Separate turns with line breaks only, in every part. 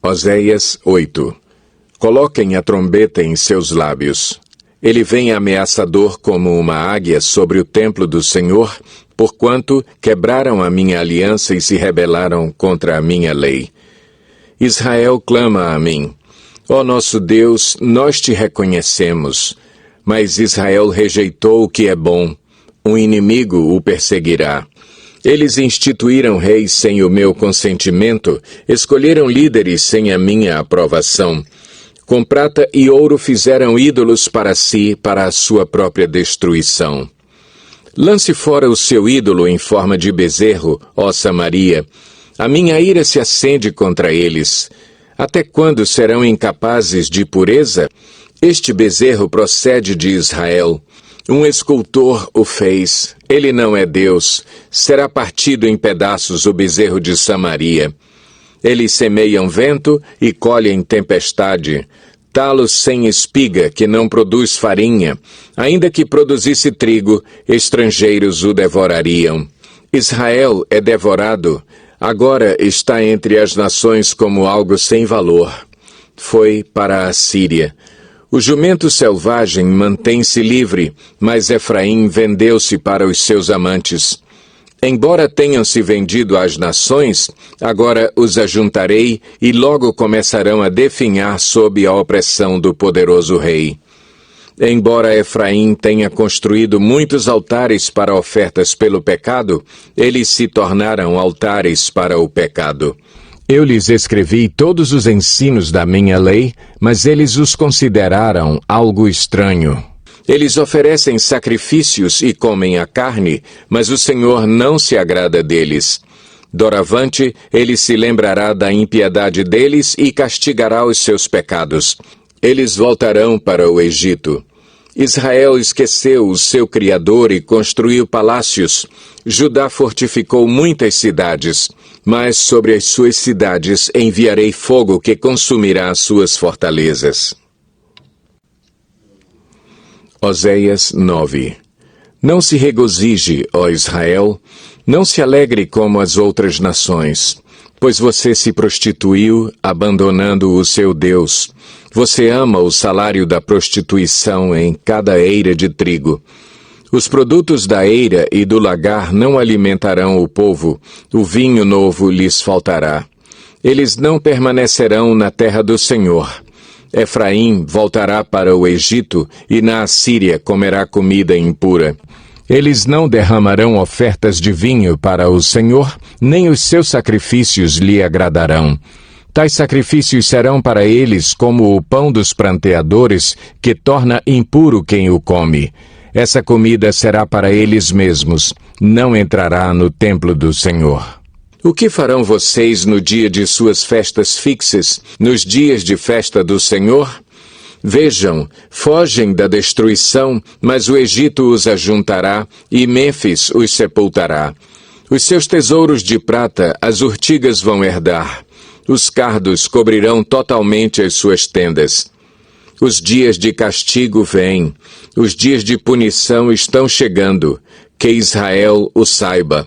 Oséias 8. Coloquem a trombeta em seus lábios. Ele vem ameaçador como uma águia sobre o templo do Senhor, porquanto quebraram a minha aliança e se rebelaram contra a minha lei. Israel clama a mim: ó nosso Deus, nós te reconhecemos. Mas Israel rejeitou o que é bom. Um inimigo o perseguirá. Eles instituíram reis sem o meu consentimento, escolheram líderes sem a minha aprovação. Com prata e ouro fizeram ídolos para si, para a sua própria destruição. Lance fora o seu ídolo em forma de bezerro, ó Samaria. A minha ira se acende contra eles. Até quando serão incapazes de pureza? Este bezerro procede de Israel. Um escultor o fez. Ele não é Deus. Será partido em pedaços o bezerro de Samaria. Eles semeiam vento e colhem tempestade. Talo sem espiga, que não produz farinha. Ainda que produzisse trigo, estrangeiros o devorariam. Israel é devorado. Agora está entre as nações como algo sem valor. Foi para a Síria. O jumento selvagem mantém-se livre, mas Efraim vendeu-se para os seus amantes. Embora tenham se vendido às nações, agora os ajuntarei e logo começarão a definhar sob a opressão do poderoso rei. Embora Efraim tenha construído muitos altares para ofertas pelo pecado, eles se tornaram altares para o pecado. Eu lhes escrevi todos os ensinos da minha lei, mas eles os consideraram algo estranho. Eles oferecem sacrifícios e comem a carne, mas o Senhor não se agrada deles. Doravante, ele se lembrará da impiedade deles e castigará os seus pecados. Eles voltarão para o Egito. Israel esqueceu o seu Criador e construiu palácios. Judá fortificou muitas cidades, mas sobre as suas cidades enviarei fogo que consumirá as suas fortalezas. Oséias 9. Não se regozije, ó Israel, não se alegre como as outras nações, pois você se prostituiu, abandonando o seu Deus. Você ama o salário da prostituição em cada eira de trigo. Os produtos da eira e do lagar não alimentarão o povo, o vinho novo lhes faltará. Eles não permanecerão na terra do Senhor. Efraim voltará para o Egito e na Assíria comerá comida impura. Eles não derramarão ofertas de vinho para o Senhor, nem os seus sacrifícios lhe agradarão. Tais sacrifícios serão para eles como o pão dos pranteadores, que torna impuro quem o come. Essa comida será para eles mesmos, não entrará no templo do Senhor. O que farão vocês no dia de suas festas fixas, nos dias de festa do Senhor? Vejam, fogem da destruição, mas o Egito os ajuntará e Mênfis os sepultará. Os seus tesouros de prata as urtigas vão herdar. Os cardos cobrirão totalmente as suas tendas. Os dias de castigo vêm, os dias de punição estão chegando, que Israel o saiba.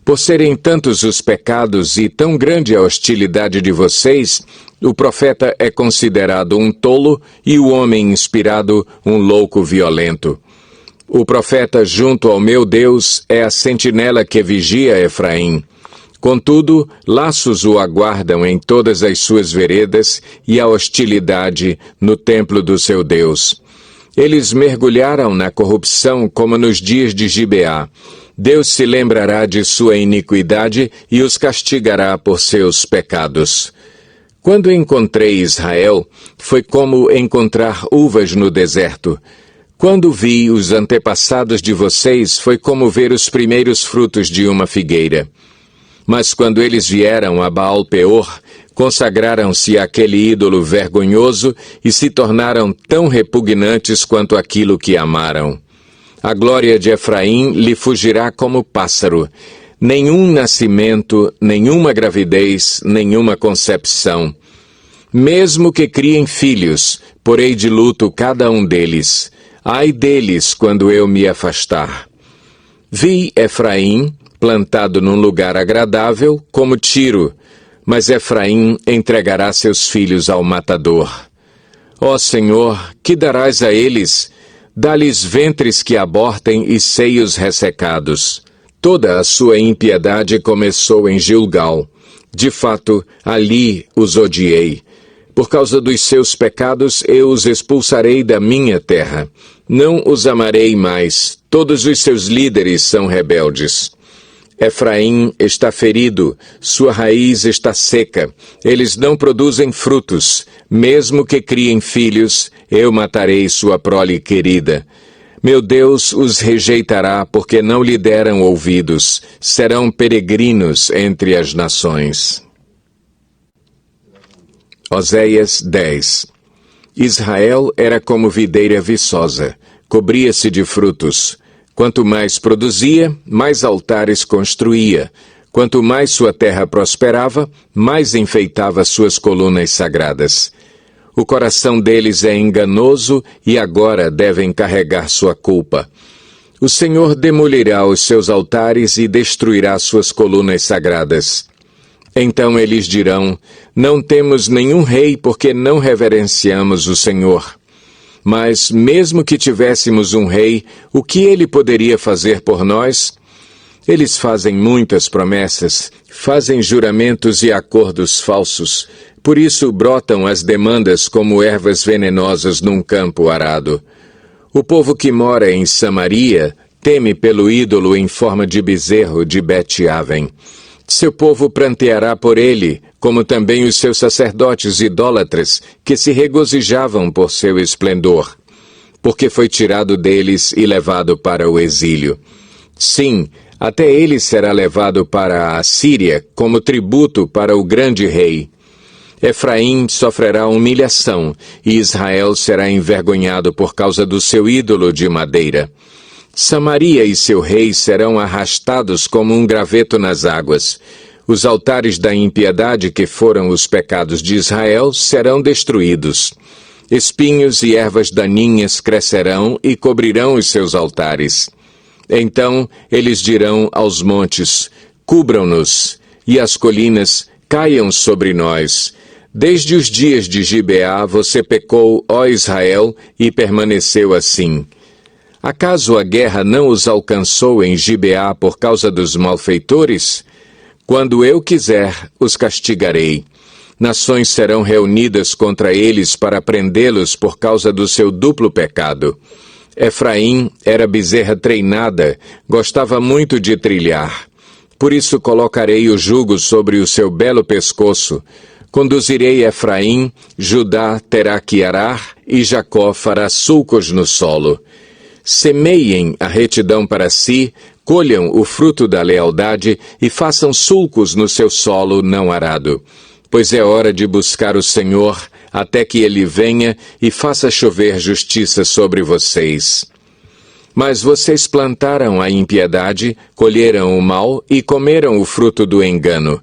Por serem tantos os pecados e tão grande a hostilidade de vocês, o profeta é considerado um tolo e o homem inspirado um louco violento. O profeta junto ao meu Deus é a sentinela que vigia Efraim. Contudo, laços o aguardam em todas as suas veredas e a hostilidade no templo do seu Deus. Eles mergulharam na corrupção como nos dias de Gibeá. Deus se lembrará de sua iniquidade e os castigará por seus pecados. Quando encontrei Israel, foi como encontrar uvas no deserto. Quando vi os antepassados de vocês, foi como ver os primeiros frutos de uma figueira. Mas quando eles vieram a Baal-Peor, consagraram-se àquele ídolo vergonhoso e se tornaram tão repugnantes quanto aquilo que amaram. A glória de Efraim lhe fugirá como pássaro. Nenhum nascimento, nenhuma gravidez, nenhuma concepção. Mesmo que criem filhos, porei de luto cada um deles. Ai deles quando eu me afastar. Vi Efraim, plantado num lugar agradável, como Tiro, mas Efraim entregará seus filhos ao matador. Ó Senhor, que darás a eles? Dá-lhes ventres que abortem e seios ressecados. Toda a sua impiedade começou em Gilgal. De fato, ali os odiei. Por causa dos seus pecados, eu os expulsarei da minha terra. Não os amarei mais. Todos os seus líderes são rebeldes. Efraim está ferido, sua raiz está seca. Eles não produzem frutos. Mesmo que criem filhos, eu matarei sua prole querida. Meu Deus os rejeitará porque não lhe deram ouvidos. Serão peregrinos entre as nações. Oséias 10. Israel era como videira viçosa, cobria-se de frutos. Quanto mais produzia, mais altares construía. Quanto mais sua terra prosperava, mais enfeitava suas colunas sagradas. O coração deles é enganoso e agora devem carregar sua culpa. O Senhor demolirá os seus altares e destruirá suas colunas sagradas. Então eles dirão: não temos nenhum rei porque não reverenciamos o Senhor. Mas, mesmo que tivéssemos um rei, o que ele poderia fazer por nós? Eles fazem muitas promessas, fazem juramentos e acordos falsos. Por isso brotam as demandas como ervas venenosas num campo arado. O povo que mora em Samaria teme pelo ídolo em forma de bezerro de Bet-Aven. Seu povo pranteará por ele, como também os seus sacerdotes idólatras, que se regozijavam por seu esplendor, porque foi tirado deles e levado para o exílio. Sim, até ele será levado para a Assíria como tributo para o grande rei. Efraim sofrerá humilhação, e Israel será envergonhado por causa do seu ídolo de madeira. Samaria e seu rei serão arrastados como um graveto nas águas. Os altares da impiedade, que foram os pecados de Israel, serão destruídos. Espinhos e ervas daninhas crescerão e cobrirão os seus altares. Então eles dirão aos montes: cubram-nos, e às colinas: caiam sobre nós. Desde os dias de Gibeá você pecou, ó Israel, e permaneceu assim. Acaso a guerra não os alcançou em Gibeá por causa dos malfeitores? Quando eu quiser, os castigarei. Nações serão reunidas contra eles para prendê-los por causa do seu duplo pecado. Efraim era bezerra treinada, gostava muito de trilhar. Por isso colocarei o jugo sobre o seu belo pescoço. Conduzirei Efraim, Judá terá que arar, e Jacó fará sulcos no solo. Semeiem a retidão para si, colham o fruto da lealdade e façam sulcos no seu solo não arado. Pois é hora de buscar o Senhor, até que ele venha e faça chover justiça sobre vocês. Mas vocês plantaram a impiedade, colheram o mal e comeram o fruto do engano.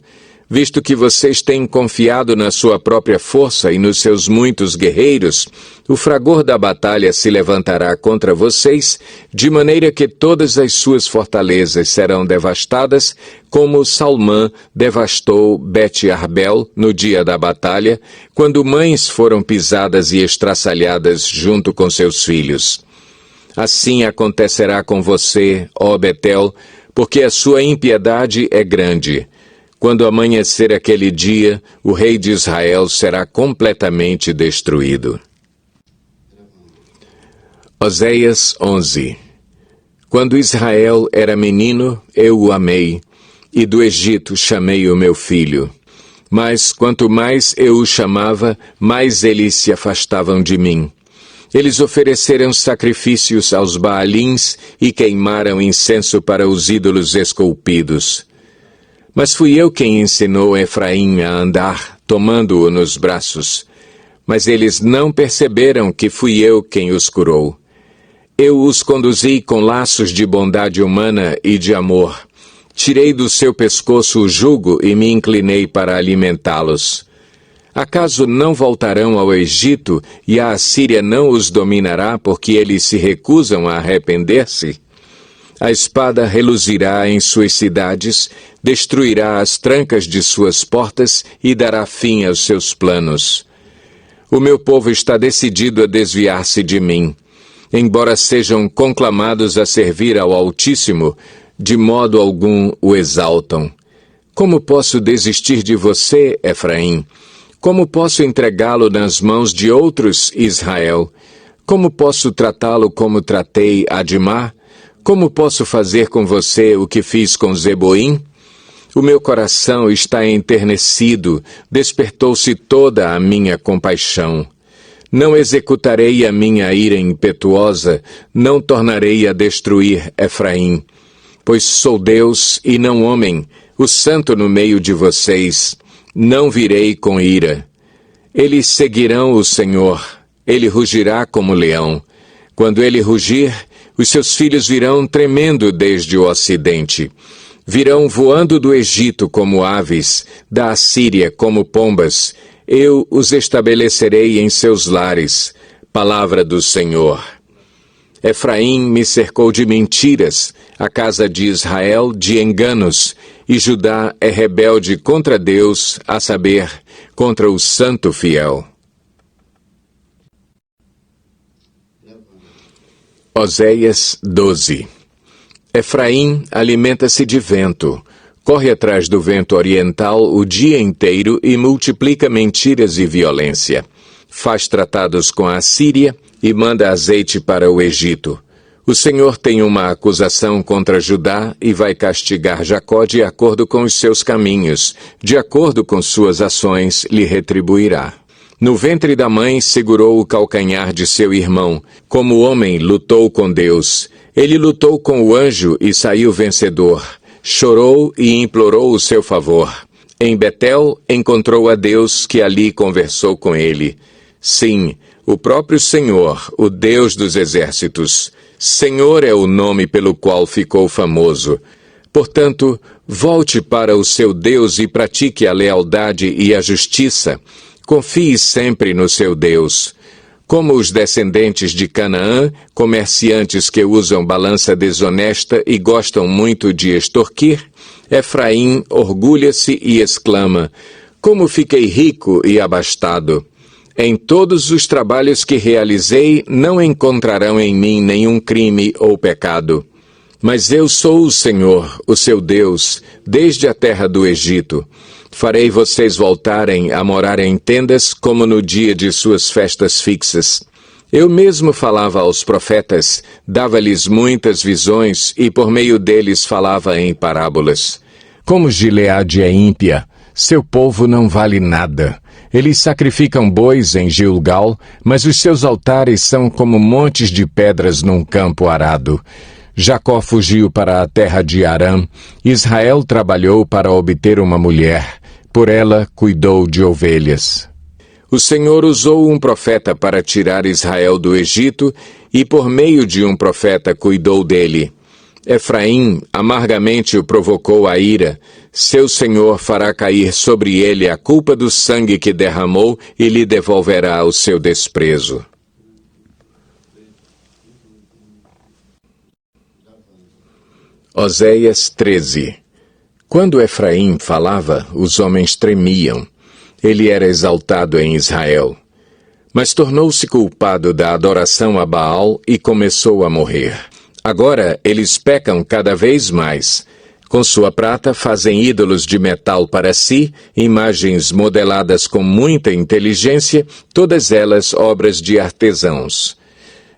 Visto que vocês têm confiado na sua própria força e nos seus muitos guerreiros, o fragor da batalha se levantará contra vocês, de maneira que todas as suas fortalezas serão devastadas, como Salmã devastou Bet-Arbel no dia da batalha, quando mães foram pisadas e estraçalhadas junto com seus filhos. Assim acontecerá com você, ó Betel, porque a sua impiedade é grande. Quando amanhecer aquele dia, o rei de Israel será completamente destruído. Oséias 11. Quando Israel era menino, eu o amei, e do Egito chamei o meu filho. Mas quanto mais eu o chamava, mais eles se afastavam de mim. Eles ofereceram sacrifícios aos Baalins e queimaram incenso para os ídolos esculpidos. Mas fui eu quem ensinou Efraim a andar, tomando-o nos braços. Mas eles não perceberam que fui eu quem os curou. Eu os conduzi com laços de bondade humana e de amor. Tirei do seu pescoço o jugo e me inclinei para alimentá-los. Acaso não voltarão ao Egito e a Assíria não os dominará porque eles se recusam a arrepender-se? A espada reluzirá em suas cidades, destruirá as trancas de suas portas e dará fim aos seus planos. O meu povo está decidido a desviar-se de mim. Embora sejam conclamados a servir ao Altíssimo, de modo algum o exaltam. Como posso desistir de você, Efraim? Como posso entregá-lo nas mãos de outros, Israel? Como posso tratá-lo como tratei Admá? Como posso fazer com você o que fiz com Zeboim? O meu coração está enternecido, despertou-se toda a minha compaixão. Não executarei a minha ira impetuosa, não tornarei a destruir Efraim. Pois sou Deus e não homem, o santo no meio de vocês. Não virei com ira. Eles seguirão o Senhor, ele rugirá como leão. Quando ele rugir, os seus filhos virão tremendo desde o ocidente. Virão voando do Egito como aves, da Assíria como pombas. Eu os estabelecerei em seus lares. Palavra do Senhor. Efraim me cercou de mentiras, a casa de Israel de enganos, e Judá é rebelde contra Deus, a saber, contra o Santo Fiel. Oséias 12. Efraim alimenta-se de vento, corre atrás do vento oriental o dia inteiro e multiplica mentiras e violência. Faz tratados com a Assíria e manda azeite para o Egito. O Senhor tem uma acusação contra Judá e vai castigar Jacó de acordo com os seus caminhos, de acordo com suas ações lhe retribuirá. No ventre da mãe segurou o calcanhar de seu irmão, como homem lutou com Deus. Ele lutou com o anjo e saiu vencedor. Chorou e implorou o seu favor. Em Betel encontrou a Deus que ali conversou com ele. Sim, o próprio Senhor, o Deus dos exércitos. Senhor é o nome pelo qual ficou famoso. Portanto, volte para o seu Deus e pratique a lealdade e a justiça. Confie sempre no seu Deus. Como os descendentes de Canaã, comerciantes que usam balança desonesta e gostam muito de extorquir, Efraim orgulha-se e exclama: como fiquei rico e abastado! Em todos os trabalhos que realizei, não encontrarão em mim nenhum crime ou pecado. Mas eu sou o Senhor, o seu Deus, desde a terra do Egito. Farei vocês voltarem a morar em tendas como no dia de suas festas fixas. Eu mesmo falava aos profetas, dava-lhes muitas visões e por meio deles falava em parábolas. Como Gileade é ímpia, seu povo não vale nada. Eles sacrificam bois em Gilgal, mas os seus altares são como montes de pedras num campo arado. Jacó fugiu para a terra de Arã. Israel trabalhou para obter uma mulher. Por ela cuidou de ovelhas. O Senhor usou um profeta para tirar Israel do Egito e por meio de um profeta cuidou dele. Efraim amargamente o provocou a ira. Seu Senhor fará cair sobre ele a culpa do sangue que derramou e lhe devolverá o seu desprezo. Oséias 13. Quando Efraim falava, os homens tremiam. Ele era exaltado em Israel. Mas tornou-se culpado da adoração a Baal e começou a morrer. Agora eles pecam cada vez mais. Com sua prata fazem ídolos de metal para si, imagens modeladas com muita inteligência, todas elas obras de artesãos.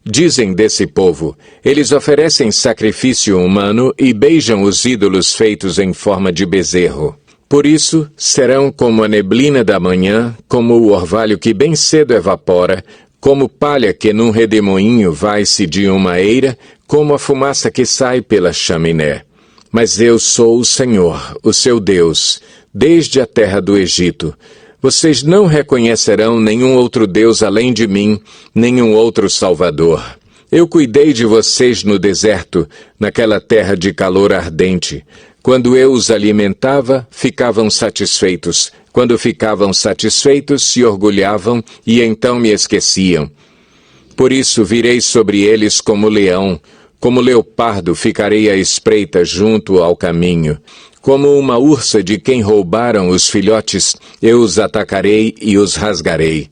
Dizem desse povo, eles oferecem sacrifício humano e beijam os ídolos feitos em forma de bezerro. Por isso, serão como a neblina da manhã, como o orvalho que bem cedo evapora, como palha que num redemoinho vai-se de uma eira, como a fumaça que sai pela chaminé. Mas eu sou o Senhor, o seu Deus, desde a terra do Egito. Vocês não reconhecerão nenhum outro Deus além de mim, nenhum outro Salvador. Eu cuidei de vocês no deserto, naquela terra de calor ardente. Quando eu os alimentava, ficavam satisfeitos. Quando ficavam satisfeitos, se orgulhavam e então me esqueciam. Por isso virei sobre eles como leão, Como leopardo ficarei à espreita junto ao caminho. Como uma ursa de quem roubaram os filhotes, eu os atacarei e os rasgarei.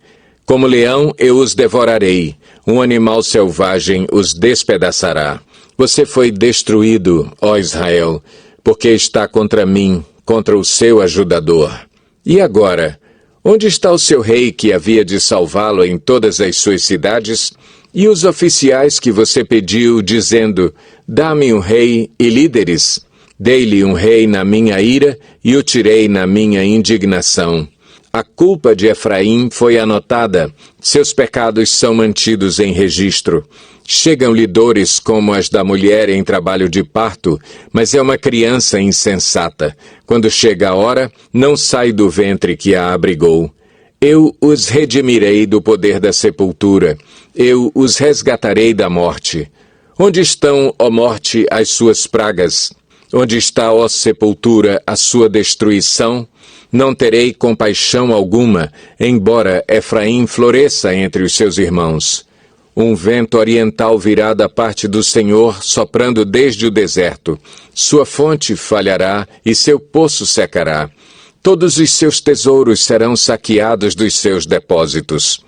Como leão, eu os devorarei. Um animal selvagem os despedaçará. Você foi destruído, ó Israel, porque está contra mim, contra o seu ajudador. E agora, onde está o seu rei que havia de salvá-lo em todas as suas cidades? E os oficiais que você pediu, dizendo, dá-me um rei e líderes? Dei-lhe um rei na minha ira e o tirei na minha indignação. A culpa de Efraim foi anotada, seus pecados são mantidos em registro. Chegam-lhe dores como as da mulher em trabalho de parto, mas é uma criança insensata. Quando chega a hora, não sai do ventre que a abrigou. Eu os redimirei do poder da sepultura, eu os resgatarei da morte. Onde estão, ó morte, as suas pragas? Onde está, ó sepultura, a sua destruição? Não terei compaixão alguma, embora Efraim floresça entre os seus irmãos. Um vento oriental virá da parte do Senhor, soprando desde o deserto. Sua fonte falhará e seu poço secará. Todos os seus tesouros serão saqueados dos seus depósitos.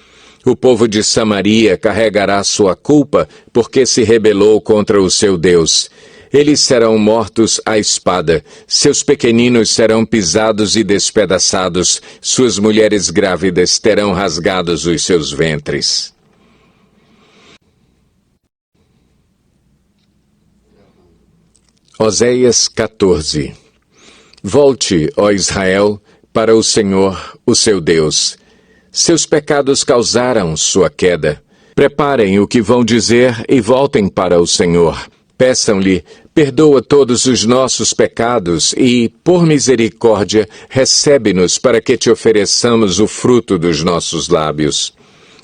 O povo de Samaria carregará sua culpa, porque se rebelou contra o seu Deus. Eles serão mortos à espada, seus pequeninos serão pisados e despedaçados, suas mulheres grávidas terão rasgados os seus ventres. Oséias 14. Volte, ó Israel, para o Senhor, o seu Deus. Seus pecados causaram sua queda. Preparem o que vão dizer e voltem para o Senhor. Peçam-lhe, perdoa todos os nossos pecados e, por misericórdia, recebe-nos para que te ofereçamos o fruto dos nossos lábios.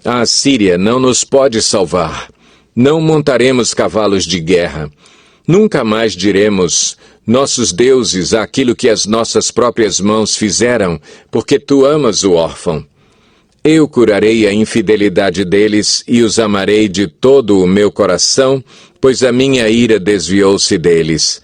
A Assíria não nos pode salvar. Não montaremos cavalos de guerra. Nunca mais diremos, nossos deuses, aquilo que as nossas próprias mãos fizeram, porque tu amas o órfão. Eu curarei a infidelidade deles e os amarei de todo o meu coração, pois a minha ira desviou-se deles.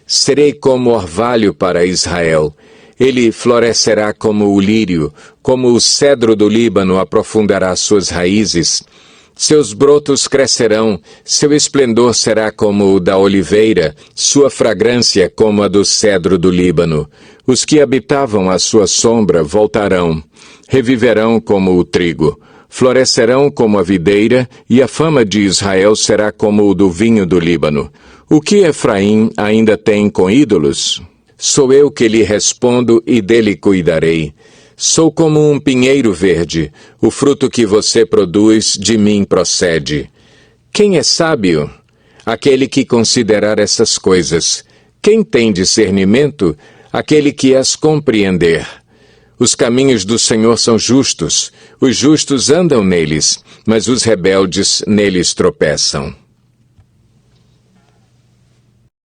Serei como orvalho para Israel. Ele florescerá como o lírio, como o cedro do Líbano aprofundará suas raízes. Seus brotos crescerão, seu esplendor será como o da oliveira, sua fragrância como a do cedro do Líbano. Os que habitavam à sua sombra voltarão, reviverão como o trigo, florescerão como a videira, e a fama de Israel será como o do vinho do Líbano. O que Efraim ainda tem com ídolos? Sou eu que lhe respondo e dele cuidarei. Sou como um pinheiro verde, o fruto que você produz de mim procede. Quem é sábio? Aquele que considerar essas coisas. Quem tem discernimento? Aquele que as compreender. Os caminhos do Senhor são justos, os justos andam neles, mas os rebeldes neles tropeçam.